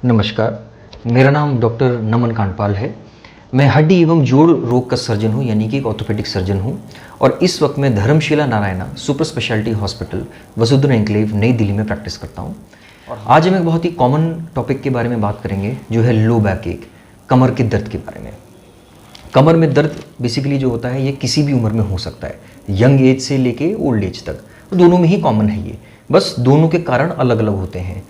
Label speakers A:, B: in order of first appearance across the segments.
A: नमस्कार, मेरा नाम डॉक्टर नमन कांडपाल है। मैं हड्डी एवं जोड़ रोग का सर्जन हूँ, यानी कि एक ऑर्थोपेडिक सर्जन हूँ। और इस वक्त मैं Dharamshila Narayana super speciality hospital Vasundhara enclave नई दिल्ली में प्रैक्टिस करता हूँ। और आज हम एक बहुत ही कॉमन टॉपिक के बारे में बात करेंगे, जो है लो बैक एक, कमर के दर्द के बारे में। कमर में दर्द बेसिकली जो होता है ये किसी भी उम्र में हो सकता है, यंग एज से लेके ओल्ड एज तक, दोनों में ही कॉमन है ये, बस दोनों के कारण अलग अलग होते हैं।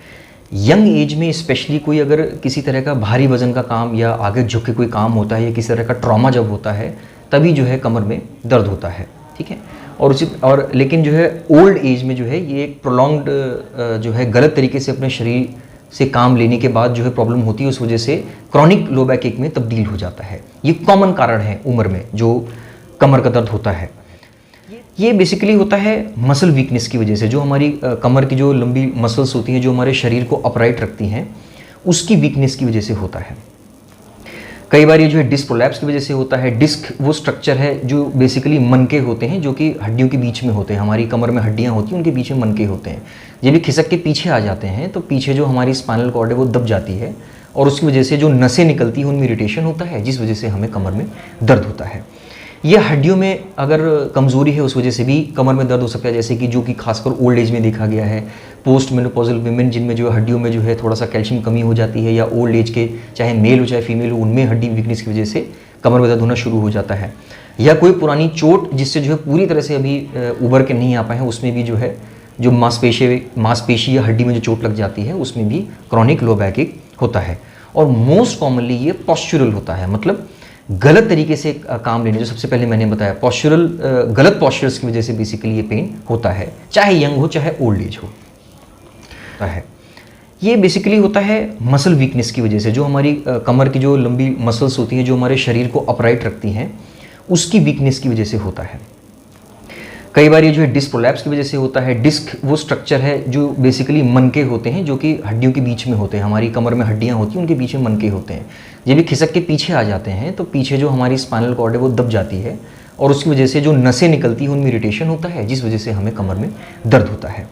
A: यंग एज में स्पेशली कोई अगर किसी तरह का भारी वजन का काम या आगे झुक के कोई काम होता है या किसी तरह का ट्रॉमा जब होता है, तभी जो है कमर में दर्द होता है, ठीक है। और लेकिन जो है ओल्ड एज में जो है ये एक प्रोलॉन्ग्ड जो है गलत तरीके से अपने शरीर से काम लेने के बाद जो है प्रॉब्लम होती है, उस वजह से क्रॉनिक लो बैक एक में तब्दील हो जाता है। ये कॉमन कारण है उम्र में जो कमर का दर्द होता है। ये बेसिकली होता है मसल वीकनेस की वजह से, जो हमारी कमर की जो लंबी मसल्स होती हैं जो हमारे शरीर को अपराइट रखती हैं, उसकी वीकनेस की वजह से होता है। कई बार ये जो है डिस्क प्रोलैप्स की वजह से होता है। डिस्क वो स्ट्रक्चर है जो बेसिकली मनके होते हैं, जो कि हड्डियों के बीच में होते हैं। हमारी कमर में हड्डियां होती हैं, उनके बीच में मनके होते हैं। ये भी खिसक के पीछे आ जाते हैं, तो पीछे जो हमारी स्पाइनल कॉर्ड है वो दब जाती है, और उसकी वजह से जो नसें निकलती हैं उनमें इरिटेशन होता है, जिस वजह से हमें कमर में दर्द होता है। ये हड्डियों में अगर कमज़ोरी है उस वजह से भी कमर में दर्द हो सकता है, जैसे कि जो कि खासकर ओल्ड एज में देखा गया है। पोस्ट मेनोपॉजल विमेन जिनमें जो हड्डियों में जो है थोड़ा सा कैल्शियम कमी हो जाती है, या ओल्ड एज के चाहे मेल हो चाहे फीमेल हो, उनमें हड्डी वीकनेस की वजह से कमर में दर्द होना शुरू हो जाता है। या कोई पुरानी चोट जिससे जो है पूरी तरह से अभी उभर के नहीं आ पाए हैं, उसमें भी जो है जो मांसपेशी या हड्डी में जो चोट लग जाती है, उसमें भी क्रॉनिक लो बैक एक होता है। और मोस्ट कॉमनली ये पॉस्चुरल होता है, मतलब गलत तरीके से काम लेने, जो सबसे पहले मैंने बताया पॉस्चुरल, गलत पॉस्चर्स की वजह से बेसिकली ये पेन होता है, चाहे यंग हो चाहे ओल्ड एज हो। है ये बेसिकली होता है मसल वीकनेस की वजह से, जो हमारी कमर की जो लंबी मसल्स होती हैं जो हमारे शरीर को अपराइट रखती हैं, उसकी वीकनेस की वजह से होता है। कई बार ये जो है डिस्क प्रोलैप्स की वजह से होता है। डिस्क वो स्ट्रक्चर है जो बेसिकली मनके होते हैं, जो कि हड्डियों के बीच में होते हैं। हमारी कमर में हड्डियां होती हैं, उनके बीच में मनके होते हैं। ये भी खिसक के पीछे आ जाते हैं, तो पीछे जो हमारी स्पाइनल कॉर्ड है वो दब जाती है, और उसकी वजह से जो नसें निकलती हैं उनमें इरिटेशन होता है, जिस वजह से हमें कमर में दर्द होता है।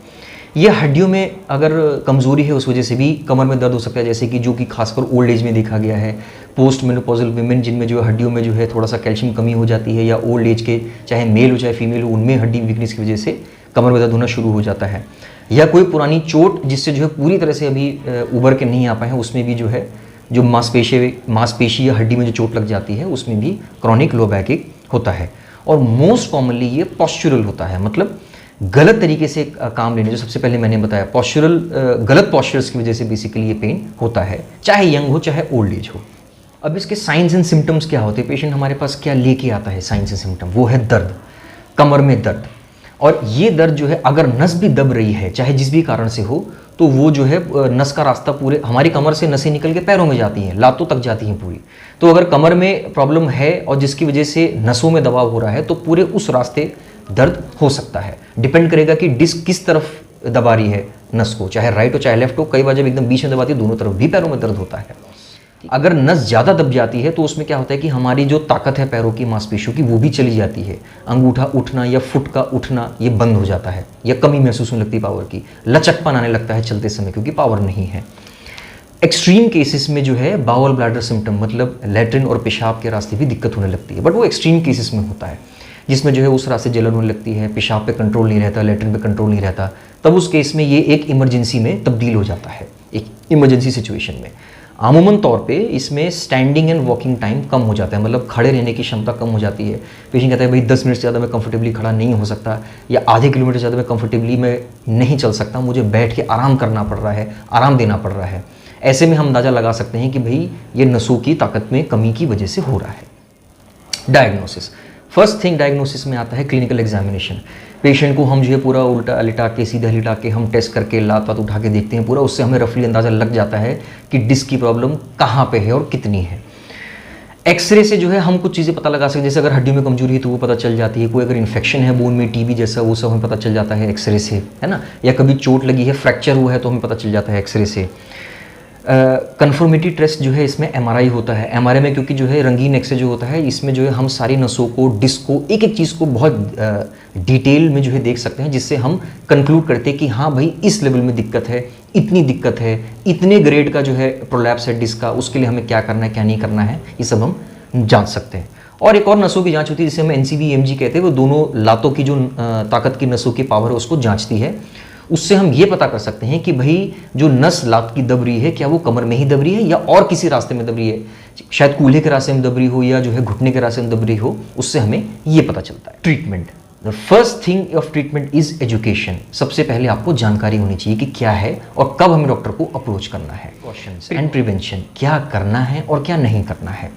A: ये हड्डियों में अगर कमज़ोरी है उस वजह से भी कमर में दर्द हो सकता है, जैसे कि जो कि खासकर ओल्ड एज में देखा गया है। पोस्ट मेनोपॉजल विमेन जिनमें जो हड्डियों में जो है थोड़ा सा कैल्शियम कमी हो जाती है, या ओल्ड एज के चाहे मेल हो चाहे फीमेल हो, उनमें हड्डी वीकनेस की वजह से कमर में दर्द होना शुरू हो जाता है। या कोई पुरानी चोट जिससे जो है पूरी तरह से अभी उभर के नहीं आ पाए हैं, उसमें भी जो है जो मांसपेशी या हड्डी में जो चोट लग जाती है, उसमें भी क्रॉनिक लो बैक एक होता है। और मोस्ट कॉमनली ये पॉस्चुरल होता है, मतलब गलत तरीके से काम लेने, जो सबसे पहले मैंने बताया पॉस्चुरल, गलत पॉस्चर्स की वजह से बेसिकली ये पेन होता है, चाहे यंग हो चाहे ओल्ड एज हो। अब इसके साइंस एंड सिम्टम्स क्या होते हैं, पेशेंट हमारे पास क्या लेके आता है साइंस एंड सिम्टम, वो है दर्द, कमर में दर्द। और ये दर्द जो है अगर नस भी दब रही है, चाहे जिस भी कारण से हो, तो वो जो है नस का रास्ता पूरे हमारी कमर से नसें निकल के पैरों में जाती हैं, लातों तक जाती हैं पूरी। तो अगर कमर में प्रॉब्लम है और जिसकी वजह से नसों में दबाव हो रहा है, तो पूरे उस रास्ते दर्द हो सकता है। डिपेंड करेगा कि डिस्क किस तरफ दबा रही है नस को, चाहे राइट हो चाहे लेफ्ट हो। कई बार जब एकदम बीच में दबाती है, दोनों तरफ भी पैरों में दर्द होता है। अगर नस ज़्यादा दब जाती है तो उसमें क्या होता है कि हमारी जो ताकत है पैरों की मांसपेशियों की, वो भी चली जाती है। अंगूठा उठना या फुट का उठना ये बंद हो जाता है, या कमी महसूस होने लगती है पावर की, लचकपन आने लगता है चलते समय, क्योंकि पावर नहीं है। एक्सट्रीम केसेस में जो है बाउल ब्लैडर सिम्टम, मतलब लैट्रिन और पेशाब के रास्ते भी दिक्कत होने लगती है, बट वो एक्सट्रीम केसेस में होता है, जिसमें जो है उस रास्ते जलन होने लगती है, पेशाब पे कंट्रोल नहीं रहता, लैट्रिन पे कंट्रोल नहीं रहता। तब उस केस में ये एक इमरजेंसी में तब्दील हो जाता है, एक इमरजेंसी सिचुएशन में। आमूमन तौर पे इसमें स्टैंडिंग एंड वॉकिंग टाइम कम हो जाता है, मतलब खड़े रहने की क्षमता कम हो जाती है। पेशेंट कहता है भाई 10 मिनट से ज़्यादा मैं कंफर्टेबली खड़ा नहीं हो सकता, या आधे किलोमीटर से ज़्यादा मैं कंफर्टेबली मैं नहीं चल सकता, मुझे बैठ के आराम करना पड़ रहा है, आराम देना पड़ रहा है। ऐसे में हम अंदाज़ा लगा सकते हैं कि भाई ये नसों की ताकत में कमी की वजह से हो रहा है। डायग्नोसिस, फर्स्ट थिंग डायग्नोसिस में आता है क्लिनिकल एग्जामिनेशन। पेशेंट को हम जो है पूरा उल्टा लिटा के, सीधा लिटा के हम टेस्ट करके लात वात उठा के देखते हैं पूरा, उससे हमें रफली अंदाज़ा लग जाता है कि डिस्क की प्रॉब्लम कहाँ पे है और कितनी है। एक्सरे से जो है हम कुछ चीज़ें पता लगा सकते हैं, जैसे अगर हड्डियों में कमजोरी है तो वो पता चल जाती है, कोई अगर इन्फेक्शन है बोन में, टीबी जैसा, वो सब हमें पता चल जाता है एक्सरे से, है ना। या कभी चोट लगी है, फ्रैक्चर हुआ है तो हमें पता चल जाता है एक्सरे से। कन्फर्मिटी टेस्ट जो है इसमें एमआरआई होता है। एमआरआई में क्योंकि जो है रंगीन एक्सरे जो होता है इसमें जो है हम सारी नसों को, डिस्क को, एक एक चीज़ को बहुत डिटेल में जो है देख सकते हैं, जिससे हम कंक्लूड करते हैं कि हाँ भाई इस लेवल में दिक्कत है, इतनी दिक्कत है, इतने ग्रेड का जो है प्रोलैप्स है डिस्क का, उसके लिए हमें क्या करना है क्या नहीं करना है, ये सब हम जांच सकते हैं। और एक और नसों की जांच होती है जिसे हम NCV-EMG कहते हैं, वो दोनों लातों की जो ताकत की नसों की पावर है उसको जांचती है। उससे हम ये पता कर सकते हैं कि भाई जो नस लात की दब रही है क्या वो कमर में ही दब रही है या और किसी रास्ते में दब रही है, शायद कूल्हे के रास्ते में दब रही हो या जो है घुटने के रास्ते में दब रही हो, उससे हमें ये पता चलता है। Treatment, the first thing of treatment is education. सबसे पहले आपको जानकारी होनी चाहिए कि क्या है और कब हमें डॉक्टर को अप्रोच करना है। प्रिकॉशंस एंड प्रिवेंशन, क्या करना है और क्या नहीं करना है,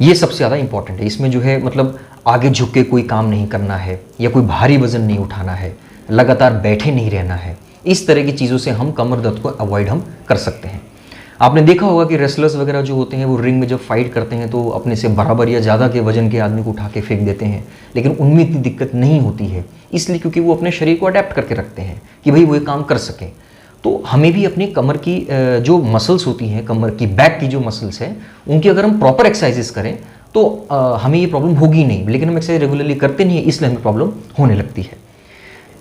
A: ये सबसे ज़्यादा इंपॉर्टेंट है। इसमें जो है मतलब आगे झुक के कोई काम नहीं करना है या कोई भारी वजन नहीं उठाना है, लगातार बैठे नहीं रहना है, इस तरह की चीज़ों से हम कमर दर्द को अवॉइड हम कर सकते हैं। आपने देखा होगा कि रेसलर्स वगैरह जो होते हैं वो रिंग में जब फाइट करते हैं तो अपने से बराबर या ज़्यादा के वजन के आदमी को उठा के फेंक देते हैं, लेकिन उनमें इतनी दिक्कत नहीं होती है, इसलिए क्योंकि वो अपने शरीर को अडेप्ट करके रखते हैं कि भाई वो ये काम कर सकें। तो हमें भी अपनी कमर की जो मसल्स होती हैं, कमर की बैक की जो मसल्स हैं, उनकी अगर हम प्रॉपर एक्सरसाइजेस करें तो हमें ये प्रॉब्लम होगी नहीं, लेकिन हम एक्सरसाइज रेगुलरली करते नहीं है इसलिए हमें प्रॉब्लम होने लगती है।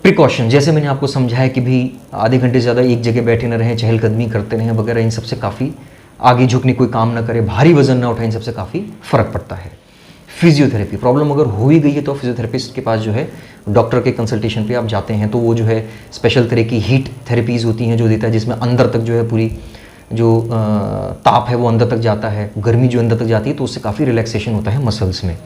A: प्रिकॉशन, जैसे मैंने आपको समझाया कि भी आधे घंटे से ज़्यादा एक जगह बैठे न रहें, चहलकदमी करते रहें वगैरह, इन सबसे काफ़ी आगे झुकने कोई काम ना करें, भारी वजन ना उठाएं, इन सबसे काफ़ी फ़र्क पड़ता है। फिजियोथेरेपी, प्रॉब्लम अगर हो ही गई है तो फिजियोथेरेपिस्ट के पास जो है डॉक्टर के कंसल्टेशन पे आप जाते हैं, तो वो जो है स्पेशल तरह की हीट थेरेपीज़ होती हैं जो देता है, जिसमें अंदर तक जो है पूरी जो ताप है वो अंदर तक जाता है, गर्मी जो अंदर तक जाती है, तो उससे काफ़ी रिलैक्सेशन होता है मसल्स में।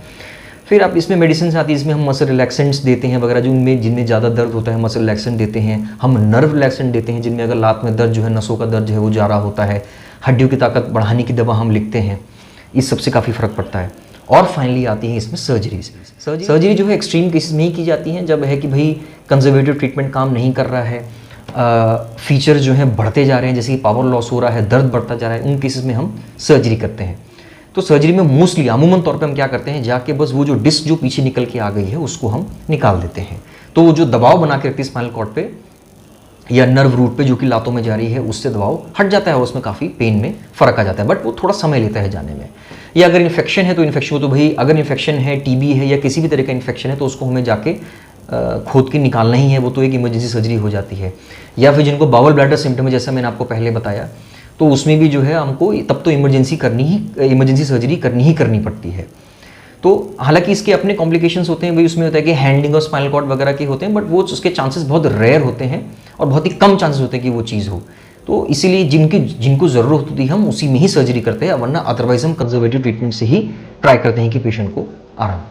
A: फिर आप इसमें मेडिसिन आती है, इसमें हम मसल रिलैक्सेंट्स देते हैं वगैरह, जिनमें ज़्यादा दर्द होता है मसल रिलैक्सेंट देते हैं। हम नर्व रिलैक्सेंट देते हैं जिनमें अगर लात में दर्द जो है, नसों का दर्द जो है वो जा रहा होता है। हड्डियों की ताकत बढ़ाने की दवा हम लिखते हैं, इस सबसे काफ़ी फ़र्क पड़ता है। और फाइनली आती है इसमें सर्जरीज। सर्जरी जो है एक्सट्रीम केसेस में ही की जाती हैं, जब है कि भाई कंजर्वेटिव ट्रीटमेंट काम नहीं कर रहा है, फीचर जो हैं बढ़ते जा रहे हैं, जैसे कि पावर लॉस हो रहा है, दर्द बढ़ता जा रहा है, उन केसेस में हम सर्जरी करते हैं। तो सर्जरी में मोस्टली अमूमन तौर पे हम क्या करते हैं, जाके बस वो जो डिस्क जो पीछे निकल के आ गई है उसको हम निकाल देते हैं। तो वो जो दबाव बना के रखती है स्पाइनल कॉर्ड पे या नर्व रूट पे जो कि लातों में जा रही है, उससे दबाव हट जाता है और उसमें काफ़ी पेन में फ़र्क आ जाता है, बट वो थोड़ा समय लेता है जाने में। या अगर इन्फेक्शन है तो इन्फेक्शन, तो भाई अगर इन्फेक्शन है, टीबी है या किसी भी तरह का इन्फेक्शन है तो उसको हमें जाके खोद के निकालना ही है, वो तो एक इमरजेंसी सर्जरी हो जाती है। या फिर जिनको बावल ब्लैडर सिम्टम है, जैसा मैंने आपको पहले बताया, तो उसमें भी जो है हमको तब तो इमरजेंसी सर्जरी करनी पड़ती है। तो हालांकि इसके अपने कॉम्प्लिकेशंस होते हैं, भाई उसमें होता है कि हैंडलिंग और स्पाइनल कॉर्ड वगैरह के होते हैं, बट वो उसके चांसेस बहुत रेयर होते हैं और बहुत ही कम चांसेस होते हैं कि वो चीज़ हो। तो इसीलिए जिनको ज़रूरत होती है हम उसी में ही सर्जरी करते हैं, वरना अदरवाइज हम कंजर्वेटिव ट्रीटमेंट से ही ट्राई करते हैं कि पेशेंट को आराम